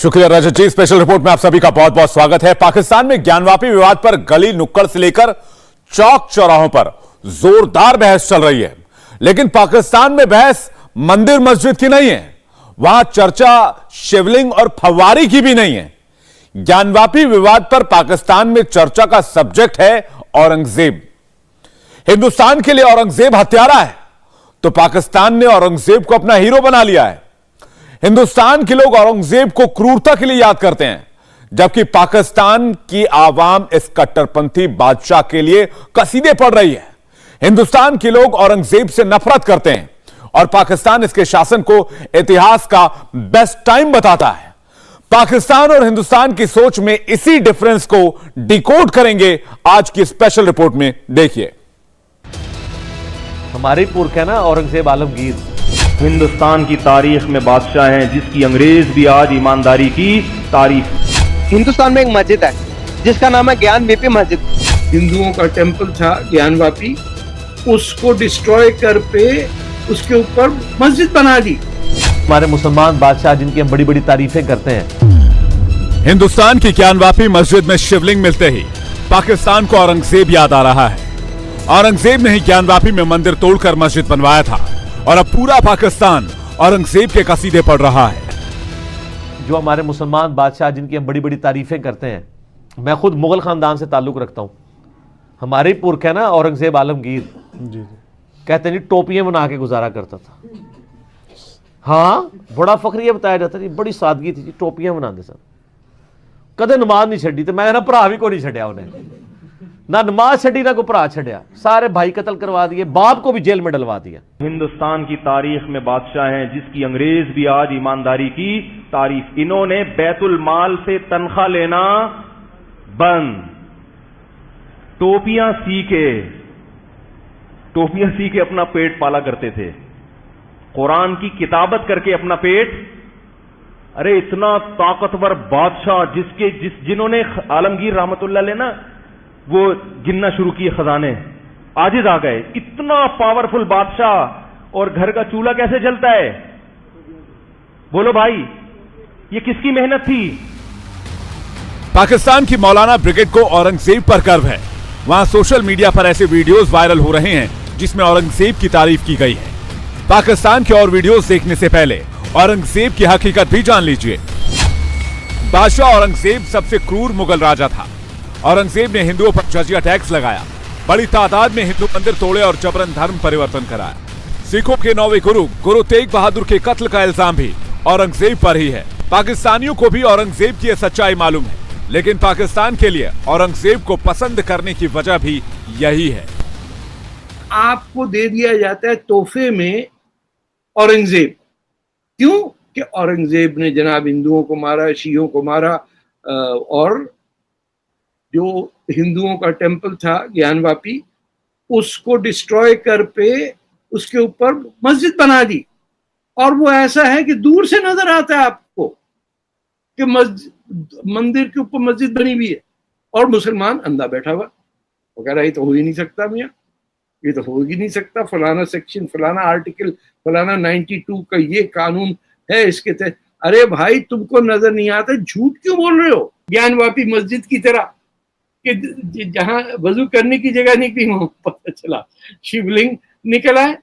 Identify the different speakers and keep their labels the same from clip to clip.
Speaker 1: शुक्रिया रजत जी। Special report में आप सभी का बहुत बहुत स्वागत है। पाकिस्तान में ज्ञानवापी विवाद पर गली नुक्कड़ से लेकर चौक चौराहों पर जोरदार बहस चल रही है, लेकिन पाकिस्तान में बहस मंदिर मस्जिद की नहीं है। वहां चर्चा शिवलिंग और फव्वारी की भी नहीं है। ज्ञानवापी विवाद पर पाकिस्तान में चर्चा का सब्जेक्ट है औरंगजेब। हिंदुस्तान के लिए औरंगजेब हत्यारा है, तो पाकिस्तान ने औरंगजेब को अपना हीरो बना लिया है। हिंदुस्तान के लोग औरंगजेब को क्रूरता के लिए याद करते हैं, जबकि पाकिस्तान की आवाम इस कट्टरपंथी बादशाह के लिए कसीदे पढ़ रही है। हिंदुस्तान के लोग औरंगजेब से नफरत करते हैं और पाकिस्तान इसके शासन को इतिहास का बेस्ट टाइम बताता है। पाकिस्तान और हिंदुस्तान की सोच में इसी डिफरेंस को डिकोड करेंगे आज की स्पेशल रिपोर्ट में। देखिए,
Speaker 2: हमारे पुरख है ना औरंगजेब आलमगीर,
Speaker 3: हिंदुस्तान की तारीख में बादशाह हैं जिसकी अंग्रेज भी आज ईमानदारी की तारीफ।
Speaker 4: हिंदुस्तान में एक मस्जिद है जिसका नाम है ज्ञानवापी मस्जिद।
Speaker 5: हिंदुओं का टेंपल था ज्ञानवापी, उसको डिस्ट्रॉय कर पे उसके ऊपर मस्जिद बना दी।
Speaker 2: हमारे मुसलमान बादशाह जिनकी हम बड़ी बड़ी तारीफें करते हैं।
Speaker 1: हिंदुस्तान की ज्ञानवापी मस्जिद में शिवलिंग मिलते ही पाकिस्तान को औरंगजेब याद आ रहा है। औरंगजेब ने ही ज्ञानवापी में मंदिर तोड़कर मस्जिद बनवाया था और अब पूरा पाकिस्तान औरंगजेब के कसीदे पढ़ रहा है।
Speaker 2: जो हमारे मुसलमान बादशाह जिनकी हम बड़ी बड़ी तारीफें करते हैं, मैं खुद मुगल खानदान से ताल्लुक रखता हूं। हमारे पुरख है ना औरंगजेब आलमगीर, कहते नहीं टोपियां बना के गुजारा करता था। हाँ, बड़ा फखरिया बताया जाता जी, बड़ी सादगी थी जी, टोपियां बनाते सर, कदे नमाज नहीं छड़ी। तो मैं ना भरा भी को नहीं छड़िया, उन्हें ना नमाज छड़ी ना को भरा छड़िया, सारे भाई कत्ल करवा दिए, बाप को भी जेल में डलवा दिया।
Speaker 3: हिंदुस्तान की तारीख में बादशाह हैं जिसकी अंग्रेज भी आज ईमानदारी की तारीफ। इन्होंने बैतुल माल से तनख्वाह लेना बंद, टोपियां सी के अपना पेट पाला करते थे, कुरान की किताबत करके अपना पेट। अरे इतना ताकतवर बादशाह जिन्होंने आलमगीर रहमतुल्लाह अलैह ना वो गिनना शुरू किए खजाने, आजिज आ गए। इतना पावरफुल बादशाह और घर का चूल्हा कैसे जलता है? बोलो भाई, ये किसकी मेहनत थी?
Speaker 1: पाकिस्तान की मौलाना ब्रिगेड को औरंगजेब पर गर्व है। वहां सोशल मीडिया पर ऐसे वीडियोस वायरल हो रहे हैं जिसमें औरंगजेब की तारीफ की गई है। पाकिस्तान के और वीडियोस देखने से पहले औरंगजेब की हकीकत भी जान लीजिए। बादशाह औरंगजेब सबसे क्रूर मुगल राजा था। औरंगजेब ने हिंदुओं पर जजिया टैक्स लगाया, बड़ी तादाद में हिंदू मंदिर तोड़े और जबरन धर्म परिवर्तन कराया। सिखों के 9वें गुरु तेग बहादुर के कत्ल का इल्जाम भी औरंगजेब पर ही है। पाकिस्तानियों को भी औरंगजेब की यह सच्चाई मालूम है, लेकिन पाकिस्तान के लिए औरंगजेब को पसंद करने की वजह भी यही है।
Speaker 5: आपको दे दिया जाता है तोहफे में औरंगजेब। क्यों? कि औरंगजेब ने जनाब हिंदुओं को मारा, शियों को मारा, और जो हिंदुओं का टेंपल था ज्ञानवापी उसको डिस्ट्रॉय कर पे उसके ऊपर मस्जिद बना दी। और वो ऐसा है कि दूर से नजर आता है आपको कि मंदिर के ऊपर मस्जिद बनी हुई है और मुसलमान अंधा बैठा हुआ। वो कह रहा ये तो हो ही नहीं सकता मियाँ, ये तो हो ही नहीं सकता, फलाना सेक्शन, फलाना आर्टिकल, फलाना 92 का ये कानून है इसके तहत। अरे भाई, तुमको नजर नहीं आता, झूठ क्यों बोल रहे हो? ज्ञानवापी मस्जिद की तरह कि जहां वजू करने की जगह निकली, वहां पता चला शिवलिंग निकला है।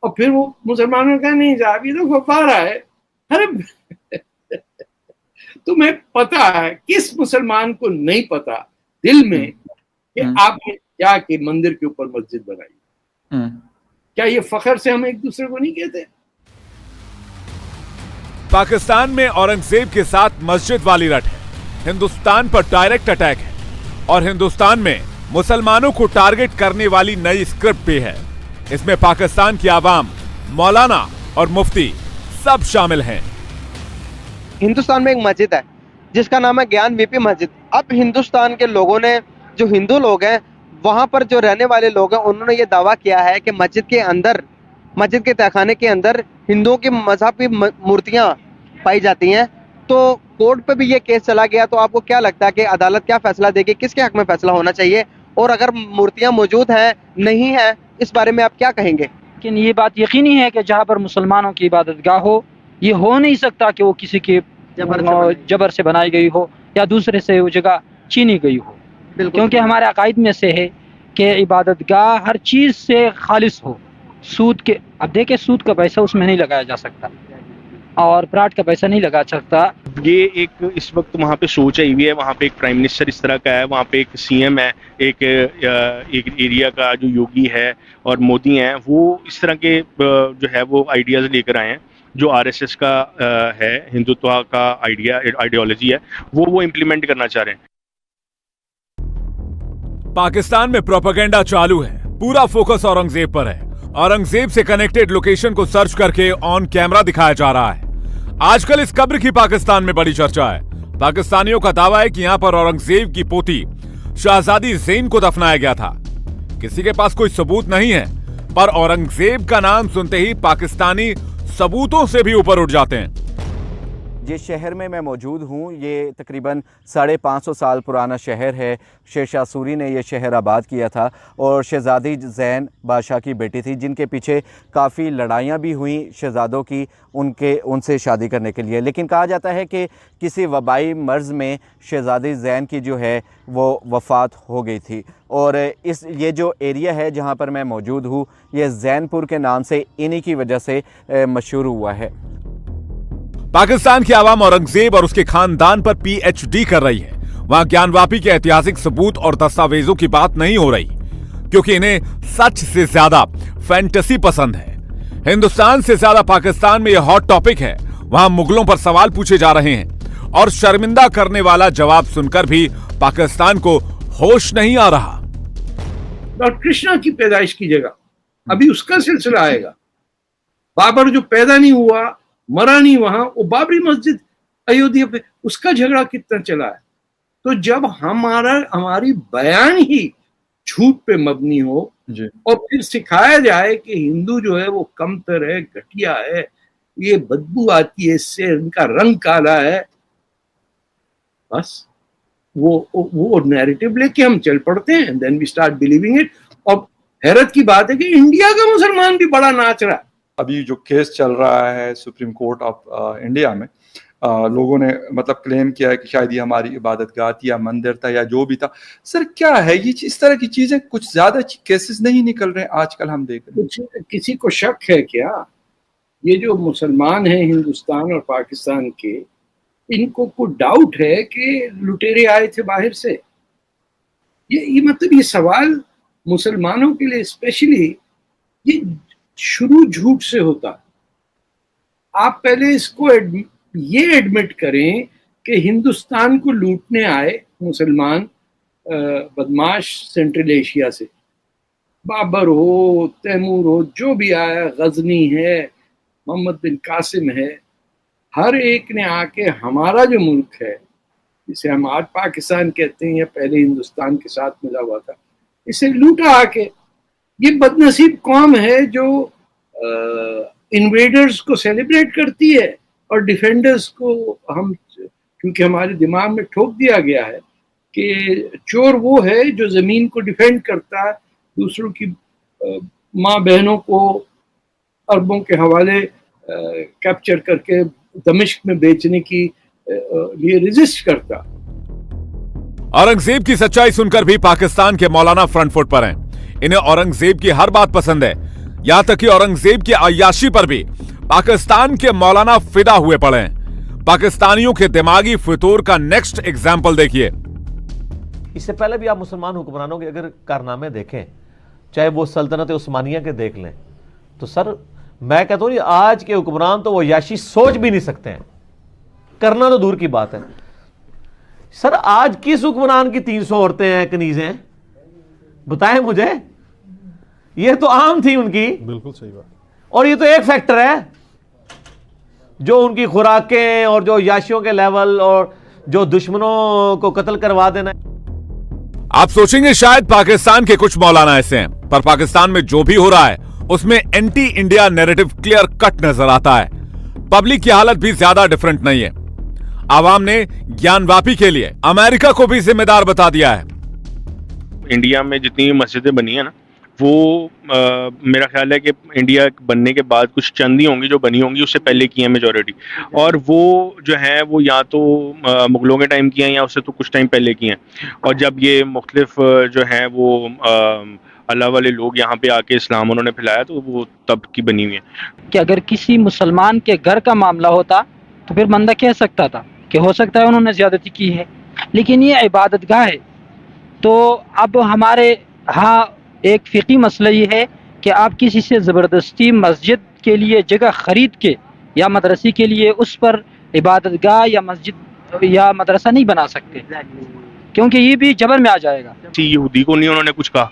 Speaker 5: और फिर वो मुसलमानों ने कहा नहीं साहब ये तो फव्वारा है। अरे तुम्हें पता है, किस मुसलमान को नहीं पता दिल में कि आपने जाके मंदिर के ऊपर मस्जिद बनाई? क्या ये फख्र से हम एक दूसरे को नहीं कहते?
Speaker 1: पाकिस्तान में औरंगजेब के साथ मस्जिद वाली रट है, हिंदुस्तान पर डायरेक्ट अटैक है और हिंदुस्तान में मुसलमानों को टारगेट करने वाली नई स्क्रिप्ट भी है। इसमें पाकिस्तान की आवाम, मौलाना और मुफ्ती सब शामिल हैं।
Speaker 4: हिंदुस्तान में एक मस्जिद है जिसका नाम है ज्ञानवापी मस्जिद। अब हिंदुस्तान के लोगों ने, जो हिंदू लोग हैं, वहां पर जो रहने वाले लोग हैं, उन्होंने ये दावा किया है कि मस्जिद के अंदर, मस्जिद के तहखाने के अंदर हिंदुओं की मजहबी मूर्तियां पाई जाती हैं। तो कोर्ट पे भी ये केस चला गया। तो आपको क्या लगता है कि अदालत क्या फैसला देगी, किसके हक में फैसला होना चाहिए? और अगर मूर्तियां मौजूद हैं, नहीं है, इस बारे में आप क्या कहेंगे?
Speaker 6: लेकिन ये बात यकीनी है कि जहाँ पर मुसलमानों की इबादतगाह हो, ये हो नहीं सकता कि वो किसी के जबर से बनाई गई हो या दूसरे से वो जगह छीनी गई हो, क्योंकि हमारे अकायद में से है कि इबादतगाह हर चीज़ से खालिस हो। सूद के, अब देखिए सूद का पैसा उसमें नहीं लगाया जा सकता और प्लाट का पैसा नहीं लगा सकता।
Speaker 3: ये एक इस वक्त वहाँ पे सोच आई हुई है, वहाँ पे एक प्राइम मिनिस्टर इस तरह का है, वहाँ पे एक सीएम है, एक एरिया का जो योगी है और मोदी हैं, वो इस तरह के जो है वो आइडियाज़ लेकर आए हैं जो आरएसएस का है, हिंदुत्व का आइडियोलॉजी है, वो इम्प्लीमेंट करना चाह रहे हैं।
Speaker 1: पाकिस्तान में प्रोपेगेंडा चालू है, पूरा फोकस औरंगजेब पर है। औरंगजेब से कनेक्टेड लोकेशन को सर्च करके ऑन कैमरा दिखाया जा रहा है। आजकल इस कब्र की पाकिस्तान में बड़ी चर्चा है। पाकिस्तानियों का दावा है कि यहां पर औरंगजेब की पोती शहजादी ज़ेन को दफनाया गया था। किसी के पास कोई सबूत नहीं है, पर औरंगजेब का नाम सुनते ही पाकिस्तानी सबूतों से भी ऊपर उठ जाते हैं।
Speaker 7: जिस शहर में मैं मौजूद हूँ ये तकरीबन 550 साल पुराना शहर है। शेरशाह सूरी ने यह शहर आबाद किया था और शहजादी ज़ैन बादशाह की बेटी थी, जिनके पीछे काफ़ी लड़ाइयाँ भी हुई शहजादों की उनसे शादी करने के लिए। लेकिन कहा जाता है कि किसी वबाई मर्ज़ में शहजादी ज़ैन की जो है वो वफ़ात हो गई थी और ये जो एरिया है जहाँ पर मैं मौजूद हूँ ये ज़ैनपुर के नाम से इन्हीं की वजह से मशहूर हुआ है।
Speaker 1: पाकिस्तान की आवाम औरंगजेब और उसके खानदान पर पीएचडी कर रही है। वहां ज्ञानवापी के ऐतिहासिक सबूत और दस्तावेजों की बात नहीं हो रही, क्योंकि इन्हें सच से ज्यादा फैंटेसी पसंद है। हिंदुस्तान से ज्यादा पाकिस्तान में यह हॉट टॉपिक है। वहां मुगलों पर सवाल पूछे जा रहे हैं और शर्मिंदा करने वाला जवाब सुनकर भी पाकिस्तान को होश नहीं आ रहा।
Speaker 5: लॉर्ड कृष्णा की पैदाइश की जगह अभी उसका सिलसिला आएगा। बाबर जो पैदा नहीं हुआ, मरा नहीं वहां, वो बाबरी मस्जिद अयोध्या पे उसका झगड़ा कितना चला है। तो जब हमारी बयान ही झूठ पे मबनी हो और फिर सिखाया जाए कि हिंदू जो है वो कमतर है, घटिया है, ये बदबू आती है इससे, इनका रंग काला है, बस वो नैरेटिव लेके हम चल पड़ते हैं, then we start believing it. और हैरत की बात है कि इंडिया का मुसलमान भी बड़ा नाच रहा है।
Speaker 8: अभी जो केस चल रहा है सुप्रीम कोर्ट ऑफ इंडिया में, लोगों ने मतलब क्लेम किया है कि शायद ये हमारी इबादतगाह थी या मंदिर था या जो भी था। सर क्या है ये इस तरह की चीजें, कुछ ज्यादा केसेस नहीं निकल रहे हैं आजकल हम देख रहे हैं।
Speaker 5: किसी को शक है क्या ये जो मुसलमान हैं हिंदुस्तान और पाकिस्तान के, इनको कोई डाउट है कि लुटेरे आए थे बाहर से? ये मतलब ये सवाल मुसलमानों के लिए स्पेशली ये शुरू झूठ से होता है। आप पहले इसको ये एडमिट करें कि हिंदुस्तान को लूटने आए मुसलमान बदमाश सेंट्रल एशिया से, बाबर हो, तैमूर हो, जो भी आया, गजनी है, मोहम्मद बिन कासिम है, हर एक ने आके हमारा जो मुल्क है, जिसे हम आज पाकिस्तान कहते हैं या पहले हिंदुस्तान के साथ मिला हुआ था, इसे लूटा आके। ये बदनसीब कौम है जो इन्वेडर्स को सेलिब्रेट करती है और डिफेंडर्स को हम, क्योंकि हमारे दिमाग में ठोक दिया गया है कि चोर वो है जो जमीन को डिफेंड करता है, दूसरों की माँ बहनों को अरबों के हवाले कैप्चर करके दमिश्क में बेचने की लिए रेजिस्ट करता।
Speaker 1: औरंगजेब की सच्चाई सुनकर भी पाकिस्तान के मौलाना फ्रंट फुट पर हैं। इन्हें औरंगजेब की हर बात पसंद है, यहां तक कि औरंगजेब की अय्याशी पर भी पाकिस्तान के मौलाना फिदा हुए पड़े हैं। पाकिस्तानियों के दिमागी फितूर का नेक्स्ट एग्जाम्पल देखिए।
Speaker 2: इससे पहले भी आप मुसलमान हुक्मरानों के अगर कारनामे देखें, चाहे वो सल्तनत उस्मानिया के देख लें, तो सर मैं कहता हूं आज के हुक्मरान तो वो अय्याशी सोच भी नहीं सकते हैं, करना तो दूर की बात है। सर आज किस हुक्मरान की 300 औरतें हैं, कनीजें हैं, बताएं मुझे। ये तो आम थी उनकी, बिल्कुल सही बात। और ये तो एक फैक्टर है जो उनकी खुराकें और जो याशियों के लेवल और जो दुश्मनों को कत्ल करवा देना।
Speaker 1: आप सोचेंगे शायद पाकिस्तान के कुछ मौलाना ऐसे हैं, पर पाकिस्तान में जो भी हो रहा है उसमें anti India narrative clear cut नजर आता है। पब्लिक की हालत भी ज्यादा डिफरेंट नहीं है। आवाम ने ज्ञानवापी के लिए अमेरिका को भी जिम्मेदार बता दिया है।
Speaker 3: इंडिया में जितनी मस्जिदें बनी है ना,
Speaker 9: वो मेरा ख्याल है कि इंडिया बनने के बाद कुछ चंद ही होंगी जो बनी होंगी, उससे पहले की हैं मेजॉरिटी, और वो जो हैं वो या तो मुग़लों के टाइम की हैं या उससे तो कुछ टाइम पहले की हैं। और जब ये मुख्तलिफ जो हैं वो अल्लाह वाले लोग यहाँ पे आके इस्लाम उन्होंने फैलाया तो वो तब की बनी हुई है।
Speaker 6: कि अगर किसी मुसलमान के घर का मामला होता तो फिर बंदा कह सकता था कि हो सकता है उन्होंने ज़्यादती की है, लेकिन ये इबादतगाह है। तो अब हमारे यहाँ एक फ़िक़ी मसला ये है कि आप किसी से ज़बरदस्ती मस्जिद के लिए जगह ख़रीद के या मदरसे के लिए उस पर इबादतगाह या मस्जिद या मदरसा नहीं बना सकते, क्योंकि ये भी जबर में आ जाएगा।
Speaker 9: किसी यहूदी को नहीं उन्होंने कुछ कहा,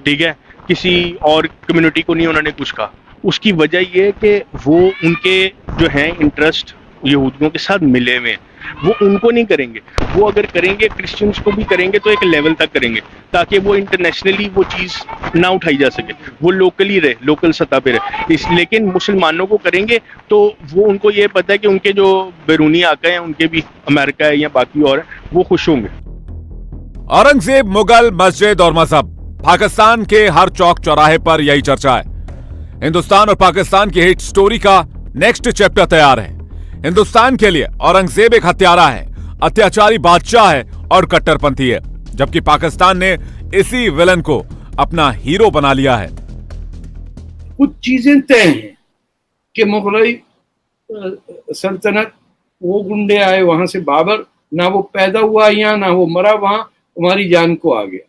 Speaker 9: ठीक है, किसी और कम्युनिटी को नहीं उन्होंने कुछ कहा। उसकी वजह ये है कि वो उनके जो हैं इंटरेस्ट यहूदियों के साथ मिले हुए हैं, वो उनको नहीं करेंगे। वो अगर करेंगे क्रिश्चियंस को भी करेंगे तो एक लेवल तक करेंगे, ताकि वो इंटरनेशनली वो चीज़ ना उठाई जा सके, वो लोकली रहे, लोकल सतह पे रहे। लेकिन मुसलमानों को करेंगे तो वो उनको ये पता है कि उनके जो बैरूनी आका हैं, उनके भी अमेरिका है या बाकी और है, वो खुश होंगे।
Speaker 1: औरंगजेब, मुगल, मस्जिद और मजहब, पाकिस्तान के हर चौक चौराहे पर यही चर्चा है। हिंदुस्तान और पाकिस्तान की हिट स्टोरी का नेक्स्ट चैप्टर तैयार है। हिंदुस्तान के लिए औरंगजेब एक हत्यारा है, अत्याचारी बादशाह है और कट्टरपंथी है, जबकि पाकिस्तान ने इसी विलन को अपना हीरो बना लिया है।
Speaker 5: कुछ चीजें तय हैं कि मुगलई सल्तनत, वो गुंडे आए वहां से, बाबर ना वो पैदा हुआ यहाँ ना वो मरा वहां, हमारी जान को आ गया।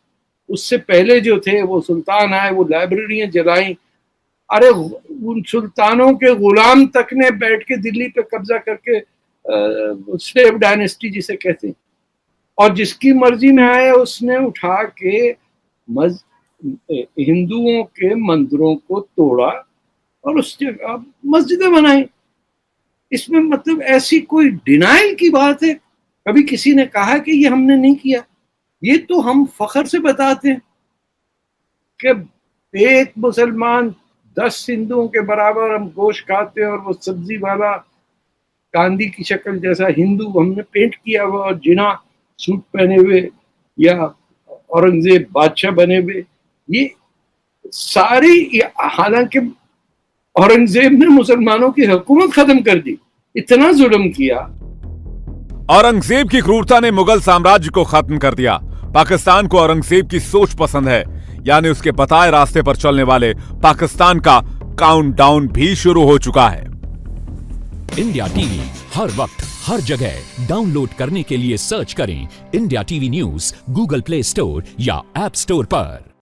Speaker 5: उससे पहले जो थे वो सुल्तान आए, वो लाइब्रेरियां जलाई। अरे उन सुल्तानों के गुलाम तक ने बैठ के दिल्ली पे कब्जा करके स्लेव डायनेस्टी जिसे कहते हैं, और जिसकी मर्जी में आए उसने उठा के हिंदुओं के मंदिरों को तोड़ा और उस जगह मस्जिदें बनाई। इसमें मतलब ऐसी कोई डिनाइल की बात है? कभी किसी ने कहा कि ये हमने नहीं किया? ये तो हम फख्र से बताते हैं कि एक मुसलमान 10 हिंदुओं के बराबर हम गोश्त खाते हैं, और वो सब्जी वाला गांधी की शक्ल जैसा हिंदू हमने पेंट किया हुआ और जिना सूट पहने हुए, या औरंगजेब बादशाह बने हुए, ये सारी, हालांकि औरंगजेब ने मुसलमानों की हुकूमत खत्म कर दी, इतना जुल्म किया।
Speaker 1: औरंगजेब की क्रूरता ने मुगल साम्राज्य को खत्म कर दिया। पाकिस्तान को औरंगजेब की सोच पसंद है, यानी उसके बताए रास्ते पर चलने वाले पाकिस्तान का काउंटडाउन भी शुरू हो चुका है।
Speaker 10: इंडिया टीवी हर वक्त हर जगह डाउनलोड करने के लिए सर्च करें India TV news Google play store या ऐप स्टोर पर।